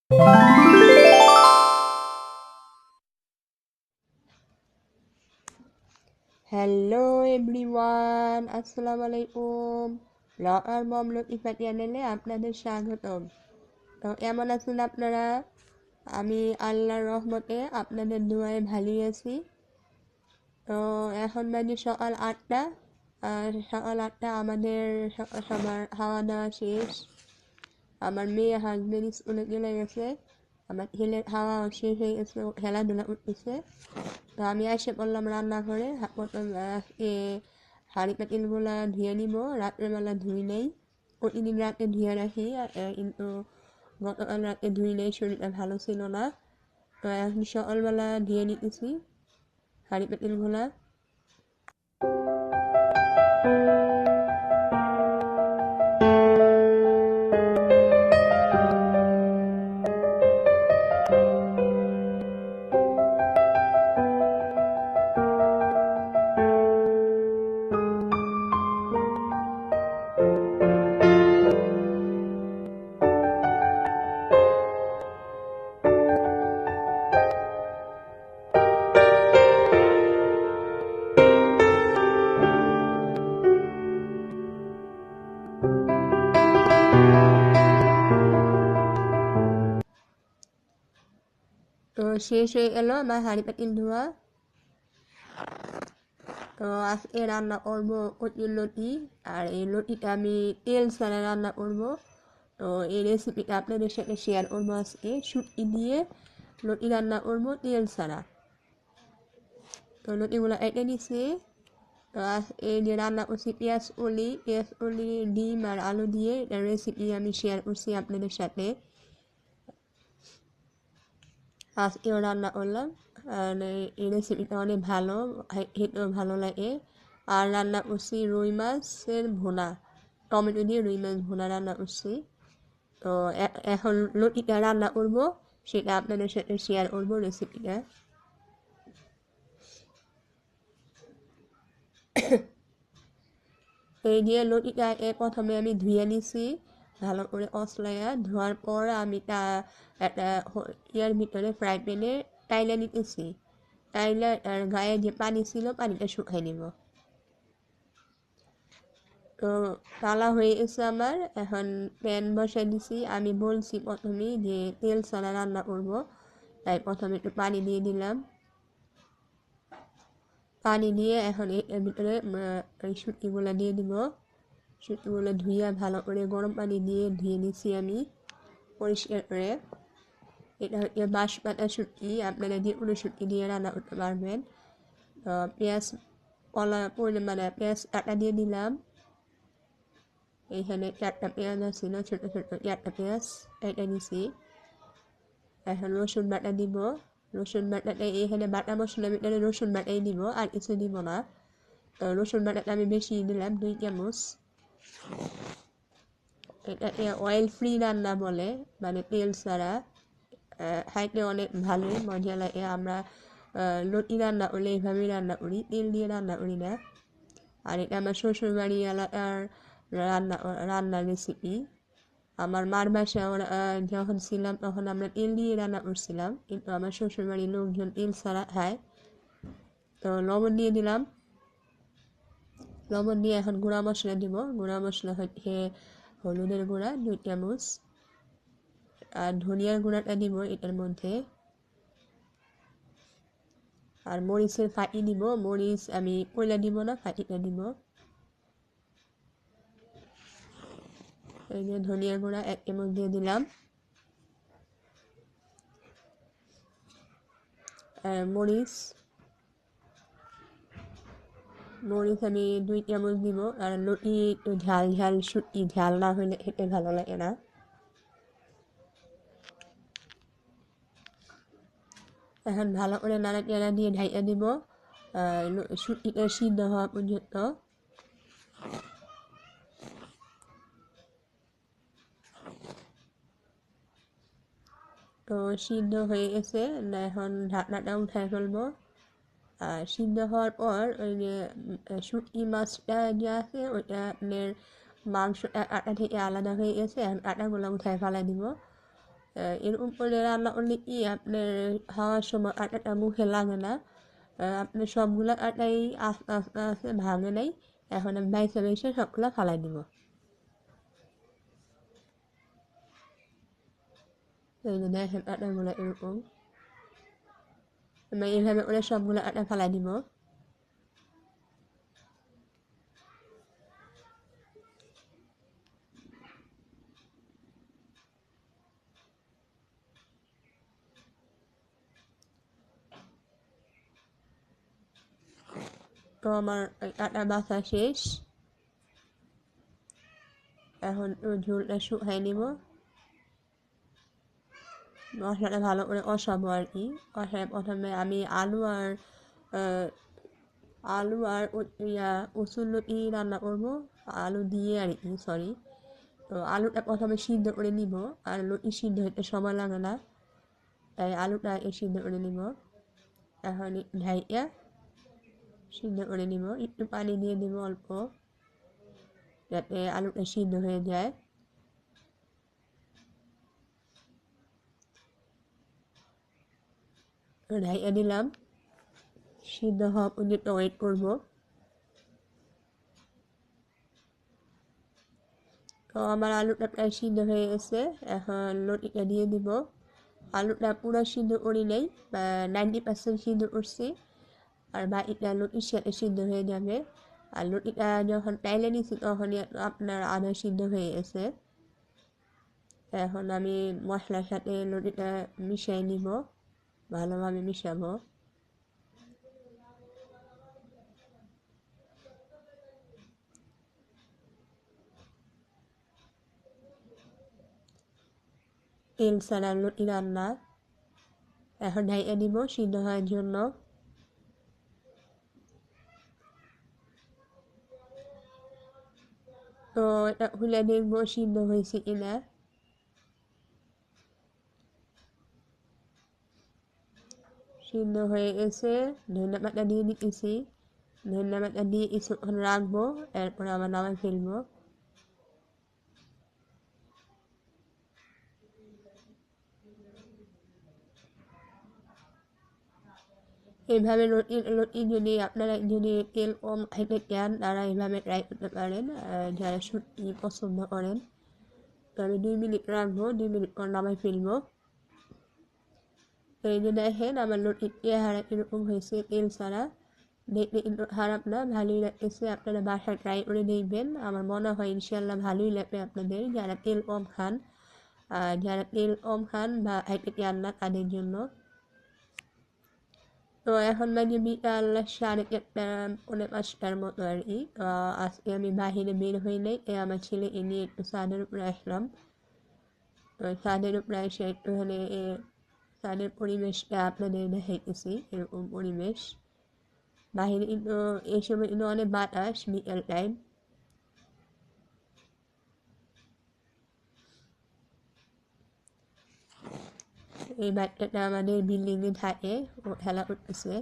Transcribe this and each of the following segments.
Hello everyone, আসসালামু আলাইকুম। ল আর মম লতিফা চ্যানেলে আপনাদের স্বাগতম। তো কেমন আছেন আপনারা? আমি আল্লাহর রহমতে আপনাদের দোয়ায় ভালোই আছি। তো এখন বাজে সকাল 8টা। সকাল 8টা আমাদের সবার খাওয়া দাওয়া শেষ। আমার মেয়ে হাজবেন্ড স্কুলে চলে গেছে। আমার ছেলের খাওয়া শেষ হয়ে গেছে, ও খেলাধুলা করতেছে। তো আমি এসে পড়লাম রান্না করে। হাঁড়ি পাতিলগুলো ধুয়ে নিব, রাত্রেবেলা ধুই নেই। প্রতিদিন রাতে ধুয়ে রাখি, কিন্তু গতকাল রাতে ধুই নেই, শরীরটা ভালো ছিল না। তো এখন সকালবেলা ধুয়ে নিতেছি হাঁড়ি পাতিলগুলো। তো শেষ হয়ে গেল আমার হাঁড়ি পাতিল ধোয়া। তো আজকে রান্না করবো কচুর লতি, আর এই লতিটা আমি তেল ছাড়া রান্না করবো। তো এই রেসিপিটা আপনাদের সাথে শেয়ার করবো আজকে। শুটকি দিয়ে লতি রান্না করবো তেল ছাড়া। তো লতিগুলো এঁটে নিচ্ছি। তো এই যে রান্না করছি পেঁয়াজ কলি, ডিম আর আলু দিয়ে, এটার রেসিপি আমি শেয়ার করছি আপনাদের সাথে। আজকেও রান্না করলাম, আর এই রেসিপিটা অনেক ভালো, খেতেও ভালো লাগে। আর রান্না করছি রুই মাছের ভুনা, টমেটো দিয়ে রুই মাছ ভুনা রান্না করছি। তো এখন লতিটা রান্না করবো, সেটা আপনাদের সাথে শেয়ার করবো রেসিপিটা। এই দিয়ে লতিটাকে প্রথমে আমি ধুয়ে নিছি ভালো করে কষলাইয়া। ধোয়ার পর আমি তা একটা ইয়ার ভিতরে ফ্রাই প্যানে টাইলা নিতেছি। টাইলা আর গায়ে যে পানি ছিল পানিটা শুকাই নিব। তো তালা হয়ে গেছে আমার। এখন প্যান বসাই দিছি। আমি বলছি প্রথমেই যে তেল ছাড়া রান্না করবো, তাই প্রথমে একটু পানি দিয়ে দিলাম। পানি দিয়ে এখন এর ভিতরে এই শুটকিগুলো দিয়ে দিব। শুটকিগুলো ধুয়ে ভালো করে গরম পানি দিয়ে ধুয়ে নিচ্ছি আমি পরিষ্কার করে। এটা হচ্ছে বাঁশপাতা শুটকি, আপনারা যে কোনো শুটকি দিয়ে রান্না করতে পারবেন। পেঁয়াজ পরিমাণে পেঁয়াজ কাটা দিয়ে দিলাম। এইখানে 4টা পেঁয়াজ ছিল, ছোটো ছোটো 4টা পেঁয়াজ এটা নিছি। এখন রসুন বাটা দিব। রসুন বাটাটা এইখানে বাটা মশলার ভিতরে রসুন বাটাই দিব, আর কিছু দিব না। তো রসুন বাটাটা আমি বেশি দিলাম, 2 চামচ। এটাকে অয়েল ফ্রি রান্না বলে, মানে তেল ছাড়া। খাইতে অনেক ভালোই মজা লাগে। আমরা লতি রান্না করলে এইভাবেই রান্না করি, তেল দিয়ে রান্না করি না। আর এটা আমার শ্বশুরবাড়ি এলাকার রান্নার রেসিপি। আমার মার বাসায় যখন ছিলাম তখন আমরা তেল দিয়ে রান্না করছিলাম, কিন্তু আমার শ্বশুরবাড়ির লোকজন তেল ছাড়া খায়। তো লবণ দিয়ে দিলাম। লবণ দিয়ে এখন গুঁড়া মশলা দিব। গুঁড়া মশলা হচ্ছে হলুদের গুঁড়া 2 চামচ, আর ধনিয়ার গুঁড়াটা দিব এটার মধ্যে। আর মরিচের ফাঁকি দিব। মরিচ আমি কয়লা দিব না, ফাঁকিটা দিব। এই যে ধনিয়ার গুঁড়া 1 চামচ দিয়ে দিলাম। আর মরিচ আমি 2 চামচ দিব। আর লতি একটু ঝাল ঝাল, শুটকি ঝাল না হলে খেতে ভালো লাগে না। এখন ভালো করে নাড়াচাড়া দিয়ে ঢাকা দিব শুটকিটা সিদ্ধ হওয়া পর্যন্ত। তো সিদ্ধ হয়ে গেছে, এখন ঢাকনাটা উঠাই ফেলবো। আর সিদ্ধ হওয়ার পর ওই যে শুটকি মাছটা যে আছে ওইটা আপনার মাংসটা কাটা থেকে আলাদা হয়ে গেছে। এখন কাটাগুলো উঠায় ফেলাই দিব। এর উপরে রান্না করলে কি আপনার খাওয়ার সময় আটাটা মুখে লাগে না। আপনার সবগুলো আটাই আস্তে আস্তে আস্তে ভাঙে নাই। এখন আমি বাইসে বাইসে সবগুলো ফালাই দিব। এই যে দেখেন আটাগুলো এরকম। আমি এইভাবে করে সবগুলো আটা ফালাই দিব। তো আমার আটা মাখা শেষ। এখন ঝোলটা শুকাই নিব। মশলাটা ভালো করে কষাবো আর কি। কষায় প্রথমে আমি আলু আর কচুর লতি রান্না করবো। আলু দিয়ে আর কি, সরি। তো আলুটা প্রথমে সিদ্ধ করে নিব। আর লতি সিদ্ধ হতে সময় লাগে না, তাই আলুটা সিদ্ধ করে নিব। এখন ঢাইয়া সিদ্ধ করে নিব। একটু পানি দিয়ে দিব অল্প, যাতে আলুটা সিদ্ধ হয়ে যায়। ঢাইয়া দিলাম। সিদ্ধ হওয়া পর্যন্ত ওয়েট করবো। তো আমার আলুটা প্রায় সিদ্ধ হয়ে গেছে। এখন লতিটা দিয়ে দিব। আলুটা পুরো সিদ্ধ করি নাই, 90% সিদ্ধ করছি। আর বাকিটা লতির সাথে সিদ্ধ হয়ে যাবে। আর লতিটা যখন টাইলে নিচ্ছি তখনই আপনার আধা সিদ্ধ হয়ে গেছে। এখন আমি মশলার সাথে লতিটা মিশিয়ে নিব, ভালোভাবে মিশাবো। তেল ছাড়া লতি রান্না। এখন ঢাইয়া দিব সিদ্ধ হওয়ার জন্য। তো এটা খুলে দেখবো সিদ্ধ হয়েছে কিনা। সিদ্ধ হয়ে গেছে। ধনিয়া পাতা দিয়ে দিতেছি। ধনিয়া পাতা দিয়ে কিছুক্ষণ রাখবো, এরপর আবার নামাই ফেলবো। এইভাবে লতি যদি আপনারা যদি তেল কম খেতে চান তারা এইভাবে ট্রাই করতে পারেন, যারা শুটকি পছন্দ করেন। তো আমি 2 মিনিট রাখবো, 2 মিনিট পর নামাই ফেলবো। তো এই যে দেখেন আমার লতির চেহারা এরকম হয়েছে, তেল ছাড়া। দেখতে কিন্তু খারাপ না, ভালোই লাগতেছে। আপনারা বাসায় ট্রাই করে দেখবেন। আমার মনে হয় ইনশাল্লাহ ভালোই লাগবে আপনাদের, যারা তেল কম খান। যারা তেল কম খান বা খাইতে চান না তাদের জন্য। তো এখন বাজে বিকাল 4:30 পৌনে 5টার মতো আর কি। আজকে আমি বাহিরে বের হই নাই, আমার ছেলেকে নিয়ে একটু ছাদের উপরে আসলাম। তো ছাদের উপরে এসে একটুখানি ছাদের পরিবেশটা আপনাদের দেখাইতেছি, এরকম পরিবেশ। বাহিরে কিন্তু এই সময় কিন্তু অনেক বাতাস, বিকেল টাইম। এই বাচ্চাটা আমাদের বিল্ডিংয়ে থাকে, ও খেলা করতেছে।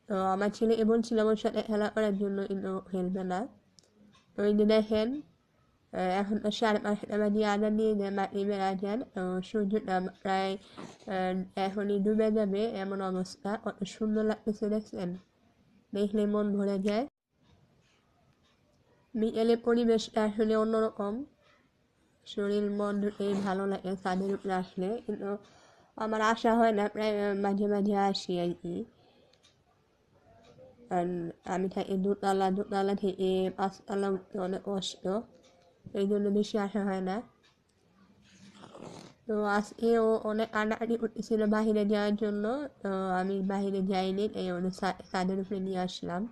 তো আমার ছেলেকে বলছিলাম ওর সাথে খেলা করার জন্য, কিন্তু খেলবে না। তো এই যে দেখেন, এখন তো 5:30 বাজে, আজান দিয়ে দেয় মাগরিবের আজান। তো সূর্যটা প্রায় এখনই ডুবে যাবে এমন অবস্থা। কত সুন্দর লাগতেছে দেখছেন, দেখলে মন ভরে যায়। বিকেলের পরিবেশটা আসলে অন্যরকম, শরীর মন দুটোই ভালো লাগে ছাদের উপরে আসলে। কিন্তু আমার আসা হয় না, প্রায় মাঝে মাঝে আসি আর কি। আর আমি থাকি দোতলা, দোতলা থেকে 5তলা উঠতে অনেক কষ্ট, এই জন্য বেশি আসা হয় না। তো আজকেও অনেক আনাআনি করতেছিল বাহিরে যাওয়ার জন্য। তো আমি বাহিরে যাইনি, তাই ওদের ছাদের উপরে নিয়ে আসলাম।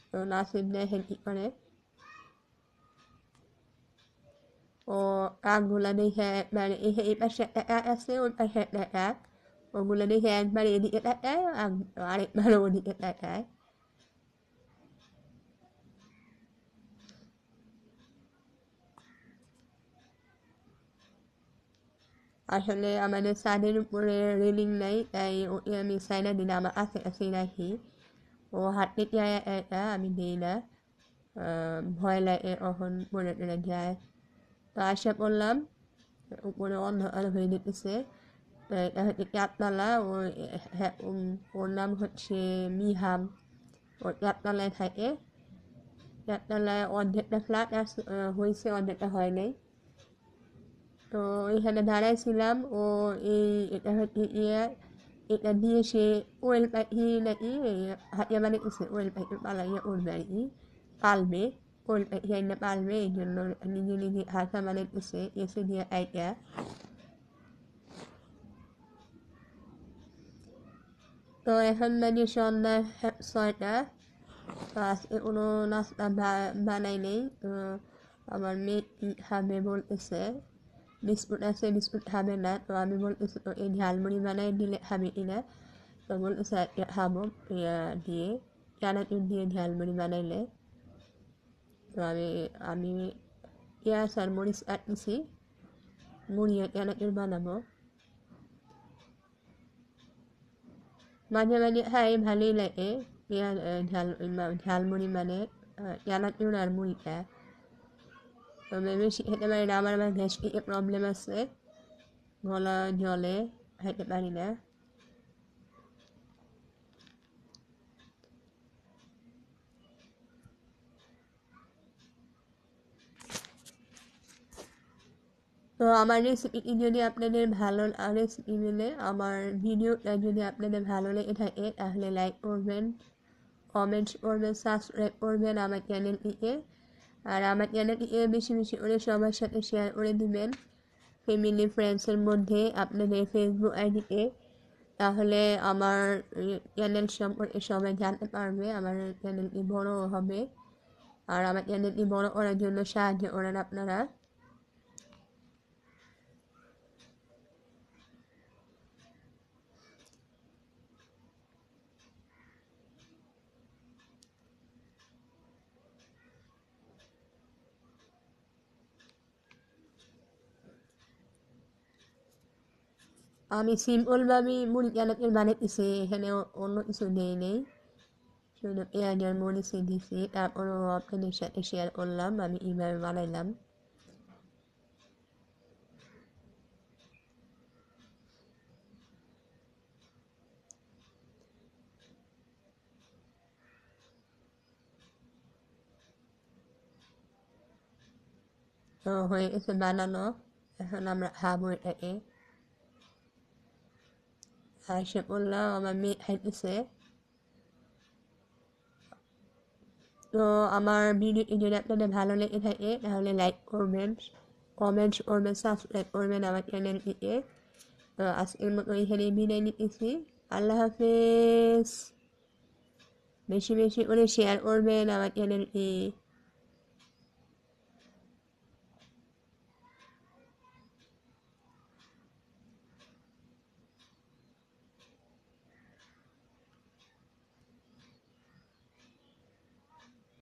তো নাসিব দেখেন কি করে। ও কাকগুলা দেখে একবারে এই পাশে একটা কাক আছে, ওই পাশে একটা কাক। ওগুলো দেখে একবার এদিকে তাকায়, আরেকবার ওদিকে তাকায়। আসলে আমাদের ছাদের উপরে রেলিং নাই, তাই ওকে আমি সাইডা দিলে আমার আশেপাশেই রাখি। ও হাঁটতে চায় একা, আমি দিই না। ভয় লাগে কখন পড়ে টরে যায়। তো আশা করলাম উপরে অন্ধকার হয়ে যেতেছে। তো এটা হচ্ছে 4 তলা। ওর নাম হচ্ছে মিহাম। ও 4 তলায় থাকে। 4 তলায় অর্ধেকটা ফ্ল্যাট হয়েছে, অর্ধেকটা হয় নাই। তো ওইখানে দাঁড়াইছিলাম। ও এটা হচ্ছে এটা দিয়ে সে ওয়েল পাখি নাকি হাতিয়া বানাইতেছে, ওয়েল পাখি পালাইয়া উঠবে আর কি, পালবে, ওয়েল পাখি আইনা পালবে, এই জন্য নিজে নিজে হাতা বানাইতেছে এসে দিয়ে আইটা। তো এখন বাজে সন্ধ্যা 6টা। তো আজকে কোনো নাস্তা বানাই নেই। তো আমার মেয়ে খাবে বলতেছে, বিস্কুট আছে, বিস্কুট খাবে না। তো আমি বলতেছি তো এই ঝালমুড়ি বানাই দিলে খাবে কিনা। তো বলতেছে খাবো দিয়ে, চানাচুর দিয়ে ঝালমুড়ি বানাইলে। তো আমি পেঁয়াজ আর মরিচ কাটতেছি, মুড়ি আর চানাচুর বানাবো। মাঝে মাঝে খাই, ভালোই লাগে পেঁয়াজ ঝালমুড়ি মানে চানাচুর আর মুড়িটা। তবে বেশি খেতে পারি না, আমার গ্যাস্ট্রিকের প্রবলেম আছে, গলা জলে খেতে পারি না। তো আমার রেসিপিটি যদি আপনাদের ভালো রেসিপি মিলে, আমার ভিডিওটা যদি আপনাদের ভালো লেগে থাকে তাহলে লাইক করবেন, কমেন্টস করবেন, সাবস্ক্রাইব করবেন আমার চ্যানেলটিকে। আর আমার চ্যানেলটিকে বেশি বেশি করে সবার সাথে শেয়ার করে দিবেন, ফ্যামিলি ফ্রেন্ডসের মধ্যে, আপনাদের ফেসবুক আইডিতে। তাহলে আমার চ্যানেল সম্পর্কে সবাই জানতে পারবে, আমার চ্যানেলটি বড় হবে। আর আমার চ্যানেলটি বড় করার জন্য সাহায্য করেন আপনারা। আমি সিম্পলভাবে মুড়ি চানাচুর বানাইতেছি, এখানে অন্য কিছু দেই নেই, শুধু পেঁয়াজ আর মরিচে দিছি। তারপরও আপনাদের সাথে শেয়ার করলাম আমি এইভাবে বানাইলাম। তো হয়ে গেছে বানানো, এখন আমরা খাবো এটাকে। আশা করলাম আমার মেয়ে খাইতেছে। তো আমার ভিডিওটি যদি আপনাদের ভালো লেগে থাকে তাহলে লাইক করবেন, কমেন্টস করবেন, সাবস্ক্রাইব করবেন আমার চ্যানেলটিকে। তো আজকের মতো এখানে বিদায় নিতেছি। আল্লাহ হাফেজ। বেশি বেশি করে শেয়ার করবেন আমার চ্যানেলটি।